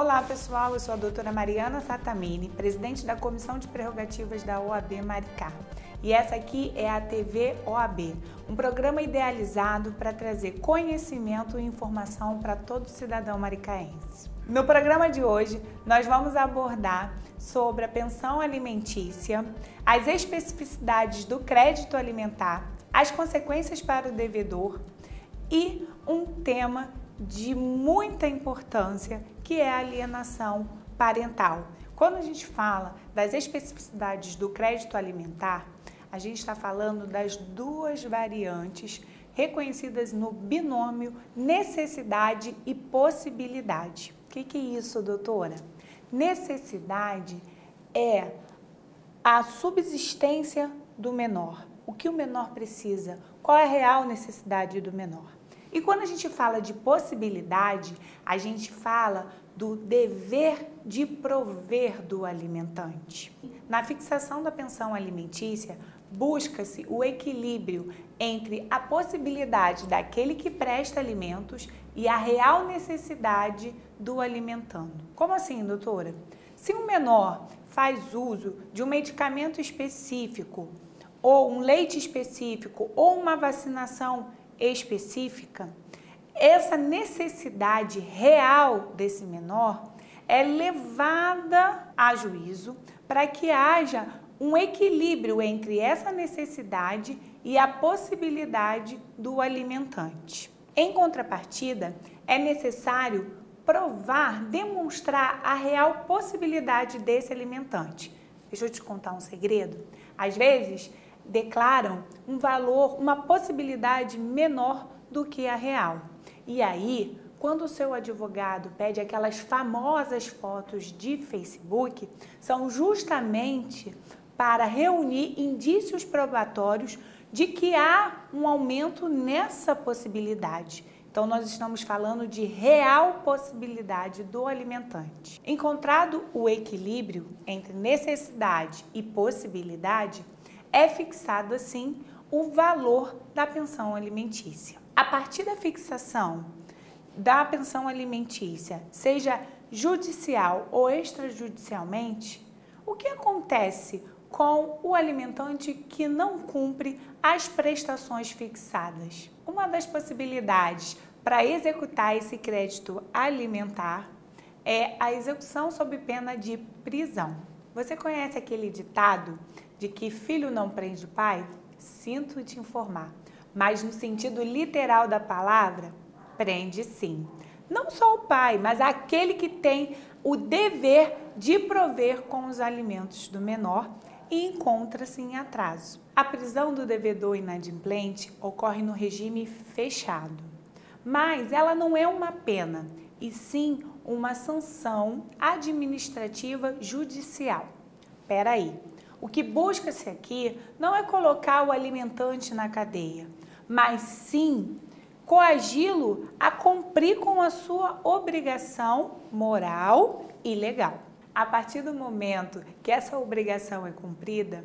Olá pessoal, eu sou a doutora Mariana Satamini, presidente da Comissão de Prerrogativas da OAB Maricá. E essa aqui é a TV OAB, um programa idealizado para trazer conhecimento e informação para todo cidadão maricaense. No programa de hoje, nós vamos abordar sobre a pensão alimentícia, as especificidades do crédito alimentar, as consequências para o devedor e um tema de muita importância, que é a alienação parental. Quando a gente fala das especificidades do crédito alimentar, a gente está falando das duas variantes reconhecidas no binômio necessidade e possibilidade. O que é isso, doutora? Necessidade é a subsistência do menor. O que o menor precisa? Qual é a real necessidade do menor? E quando a gente fala de possibilidade, a gente fala do dever de prover do alimentante. Na fixação da pensão alimentícia, busca-se o equilíbrio entre a possibilidade daquele que presta alimentos e a real necessidade do alimentando. Como assim, doutora? Se um menor faz uso de um medicamento específico, ou um leite específico, ou uma vacinação específica, essa necessidade real desse menor é levada a juízo para que haja um equilíbrio entre essa necessidade e a possibilidade do alimentante. Em contrapartida, é necessário provar, demonstrar a real possibilidade desse alimentante. Deixa eu te contar um segredo. Às vezes, declaram um valor, uma possibilidade menor do que a real. E aí, quando o seu advogado pede aquelas famosas fotos de Facebook, são justamente para reunir indícios probatórios de que há um aumento nessa possibilidade. Então, nós estamos falando de real possibilidade do alimentante. Encontrado o equilíbrio entre necessidade e possibilidade, é fixado assim o valor da pensão alimentícia. A partir da fixação da pensão alimentícia, seja judicial ou extrajudicialmente, o que acontece com o alimentante que não cumpre as prestações fixadas? Uma das possibilidades para executar esse crédito alimentar é a execução sob pena de prisão. Você conhece aquele ditado de que filho não prende pai? Sinto te informar, mas no sentido literal da palavra, prende sim. Não só o pai, mas aquele que tem o dever de prover com os alimentos do menor e encontra-se em atraso. A prisão do devedor inadimplente ocorre no regime fechado, mas ela não é uma pena, e sim uma sanção administrativa judicial. Espera aí. O que busca-se aqui não é colocar o alimentante na cadeia, mas sim coagi-lo a cumprir com a sua obrigação moral e legal. A partir do momento que essa obrigação é cumprida,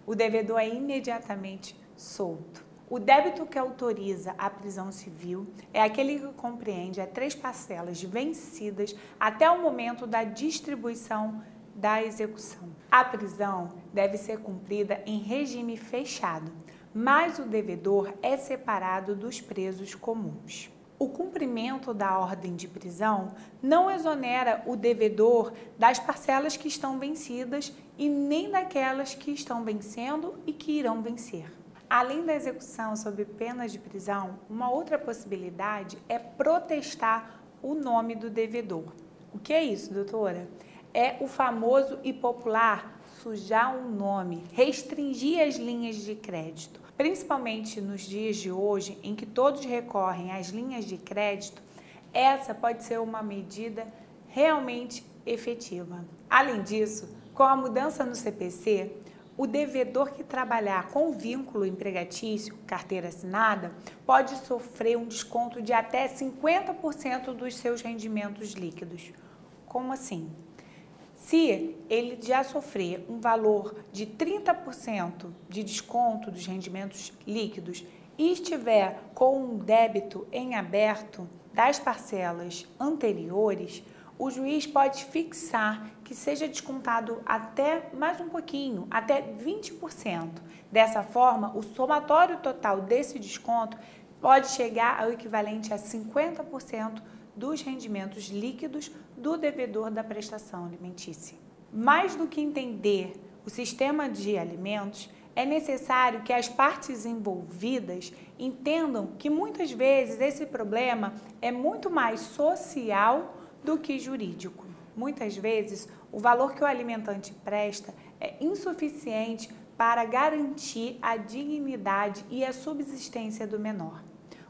o devedor é imediatamente solto. O débito que autoriza a prisão civil é aquele que compreende as 3 parcelas vencidas até o momento da distribuição da execução. A prisão deve ser cumprida em regime fechado, mas o devedor é separado dos presos comuns. O cumprimento da ordem de prisão não exonera o devedor das parcelas que estão vencidas e nem daquelas que estão vencendo e que irão vencer. Além da execução sob pena de prisão, uma outra possibilidade é protestar o nome do devedor. O que é isso, doutora? É o famoso e popular sujar um nome, restringir as linhas de crédito. Principalmente nos dias de hoje, em que todos recorrem às linhas de crédito, essa pode ser uma medida realmente efetiva. Além disso, com a mudança no CPC, o devedor que trabalhar com vínculo empregatício, carteira assinada, pode sofrer um desconto de até 50% dos seus rendimentos líquidos. Como assim? Se ele já sofrer um valor de 30% de desconto dos rendimentos líquidos e estiver com um débito em aberto das parcelas anteriores, o juiz pode fixar que seja descontado até mais um pouquinho, até 20%. Dessa forma, o somatório total desse desconto pode chegar ao equivalente a 50% dos rendimentos líquidos do devedor da prestação alimentícia. Mais do que entender o sistema de alimentos, é necessário que as partes envolvidas entendam que muitas vezes esse problema é muito mais social do que jurídico. Muitas vezes, o valor que o alimentante presta é insuficiente para garantir a dignidade e a subsistência do menor.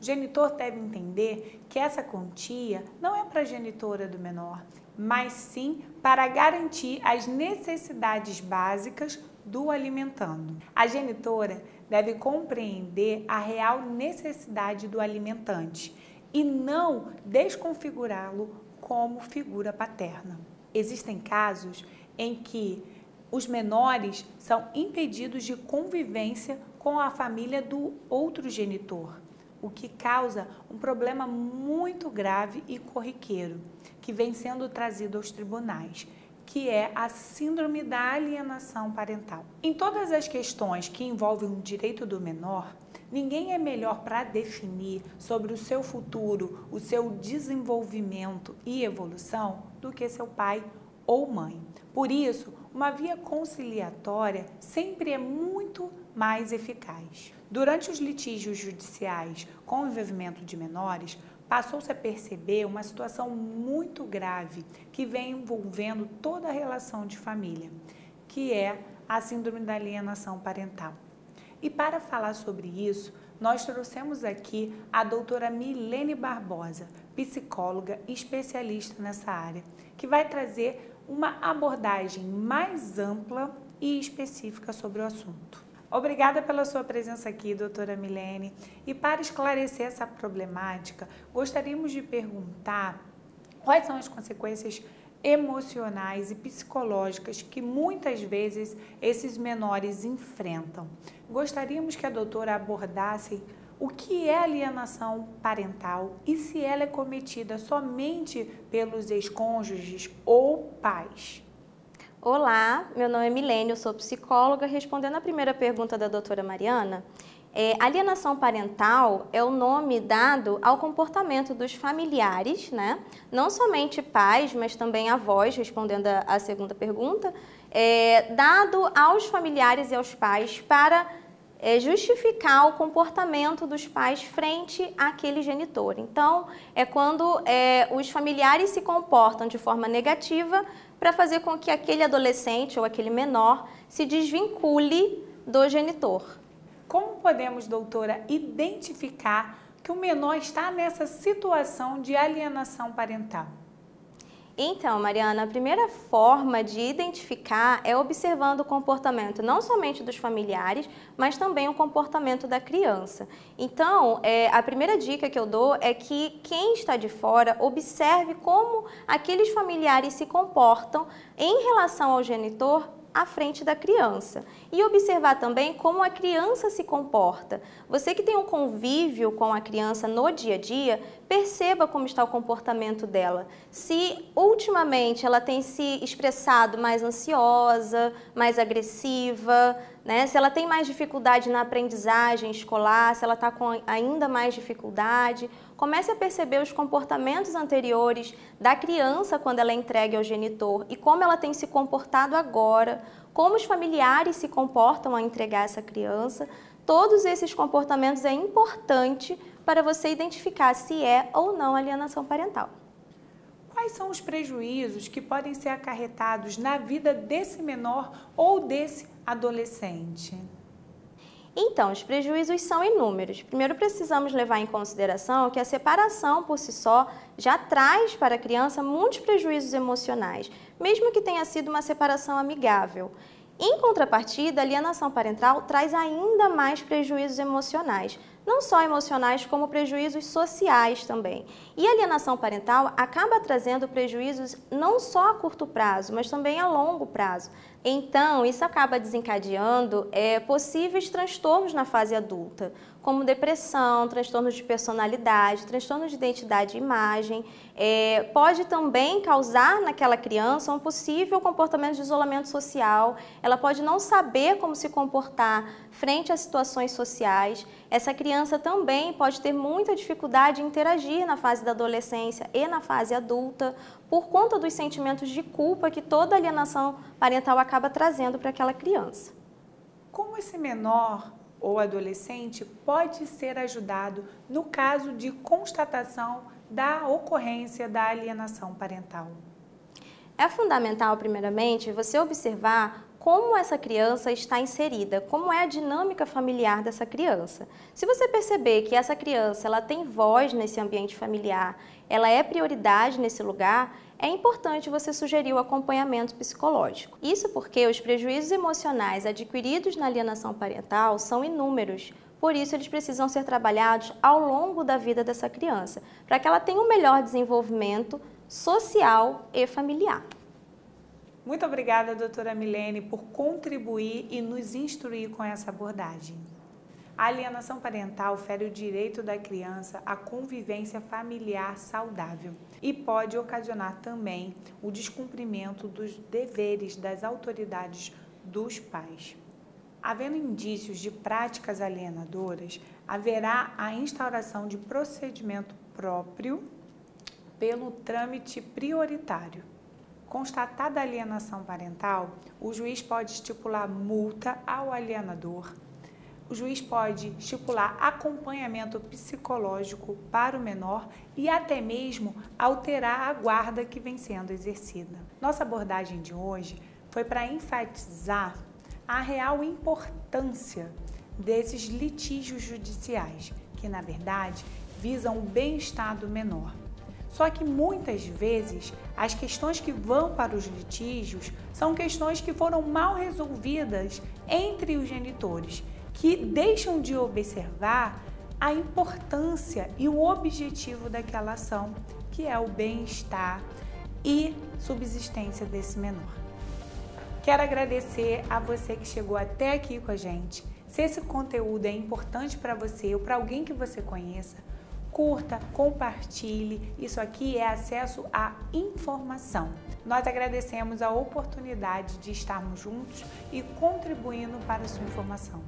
O genitor deve entender que essa quantia não é para a genitora do menor, mas sim para garantir as necessidades básicas do alimentando. A genitora deve compreender a real necessidade do alimentante e não desconfigurá-lo como figura paterna. Existem casos em que os menores são impedidos de convivência com a família do outro genitor, o que causa um problema muito grave e corriqueiro, que vem sendo trazido aos tribunais, que é a síndrome da alienação parental. Em todas as questões que envolvem o direito do menor, ninguém é melhor para definir sobre o seu futuro, o seu desenvolvimento e evolução do que seu pai ou mãe. Por isso, uma via conciliatória sempre é muito mais eficaz. Durante os litígios judiciais com o envolvimento de menores, passou-se a perceber uma situação muito grave que vem envolvendo toda a relação de família, que é a síndrome da alienação parental. E para falar sobre isso, nós trouxemos aqui a doutora Milene Barbosa, psicóloga e especialista nessa área, que vai trazer uma abordagem mais ampla e específica sobre o assunto. Obrigada pela sua presença aqui, doutora Milene. E para esclarecer essa problemática, gostaríamos de perguntar quais são as consequências emocionais e psicológicas que muitas vezes esses menores enfrentam. Gostaríamos que a doutora abordasse o que é alienação parental e se ela é cometida somente pelos ex-cônjuges ou pais. Olá, meu nome é Milene, eu sou psicóloga. Respondendo a primeira pergunta da doutora Mariana, alienação parental é o nome dado ao comportamento dos familiares, né? Não somente pais, mas também avós, respondendo a segunda pergunta, dado aos familiares e aos pais para justificar o comportamento dos pais frente àquele genitor. Então, é quando os familiares se comportam de forma negativa para fazer com que aquele adolescente ou aquele menor se desvincule do genitor. Como podemos, doutora, identificar que o menor está nessa situação de alienação parental? Então, Mariana, a primeira forma de identificar é observando o comportamento não somente dos familiares, mas também o comportamento da criança. Então, a primeira dica que eu dou é que quem está de fora observe como aqueles familiares se comportam em relação ao genitor à frente da criança e observar também como a criança se comporta. Você que tem um convívio com a criança no dia a dia, perceba como está o comportamento dela. Se ultimamente ela tem se expressado mais ansiosa, mais agressiva, né? Se ela tem mais dificuldade na aprendizagem escolar, se ela está com ainda mais dificuldade, comece a perceber os comportamentos anteriores da criança quando ela é entregue ao genitor e como ela tem se comportado agora, como os familiares se comportam ao entregar essa criança. Todos esses comportamentos é importante para você identificar se é ou não alienação parental. Quais são os prejuízos que podem ser acarretados na vida desse menor ou desse adolescente? Então, os prejuízos são inúmeros. Primeiro, precisamos levar em consideração que a separação por si só já traz para a criança muitos prejuízos emocionais, mesmo que tenha sido uma separação amigável. Em contrapartida, a alienação parental traz ainda mais prejuízos emocionais, não só emocionais, como prejuízos sociais também. E a alienação parental acaba trazendo prejuízos não só a curto prazo, mas também a longo prazo. Então, isso acaba desencadeando possíveis transtornos na fase adulta, como depressão, transtornos de personalidade, transtornos de identidade e imagem. Pode também causar naquela criança um possível comportamento de isolamento social. Ela pode não saber como se comportar frente a situações sociais. Essa criança também pode ter muita dificuldade em interagir na fase da adolescência e na fase adulta, por conta dos sentimentos de culpa que toda alienação parental acaba trazendo para aquela criança. Como esse menor ou adolescente pode ser ajudado no caso de constatação da ocorrência da alienação parental? É fundamental, primeiramente, você observar como essa criança está inserida, como é a dinâmica familiar dessa criança. Se você perceber que essa criança ela tem voz nesse ambiente familiar, ela é prioridade nesse lugar, é importante você sugerir o acompanhamento psicológico. Isso porque os prejuízos emocionais adquiridos na alienação parental são inúmeros. Por isso, eles precisam ser trabalhados ao longo da vida dessa criança, para que ela tenha um melhor desenvolvimento social e familiar. Muito obrigada, doutora Milene, por contribuir e nos instruir com essa abordagem. A alienação parental fere o direito da criança à convivência familiar saudável e pode ocasionar também o descumprimento dos deveres das autoridades dos pais. Havendo indícios de práticas alienadoras, haverá a instauração de procedimento próprio pelo trâmite prioritário. Constatada a alienação parental, o juiz pode estipular multa ao alienador. O juiz pode estipular acompanhamento psicológico para o menor e até mesmo alterar a guarda que vem sendo exercida. Nossa abordagem de hoje foi para enfatizar a real importância desses litígios judiciais, que na verdade visam o bem-estar do menor. Só que muitas vezes as questões que vão para os litígios são questões que foram mal resolvidas entre os genitores, que deixam de observar a importância e o objetivo daquela ação, que é o bem-estar e subsistência desse menor. Quero agradecer a você que chegou até aqui com a gente. Se esse conteúdo é importante para você ou para alguém que você conheça, curta, compartilhe. Isso aqui é acesso à informação. Nós agradecemos a oportunidade de estarmos juntos e contribuindo para a sua informação.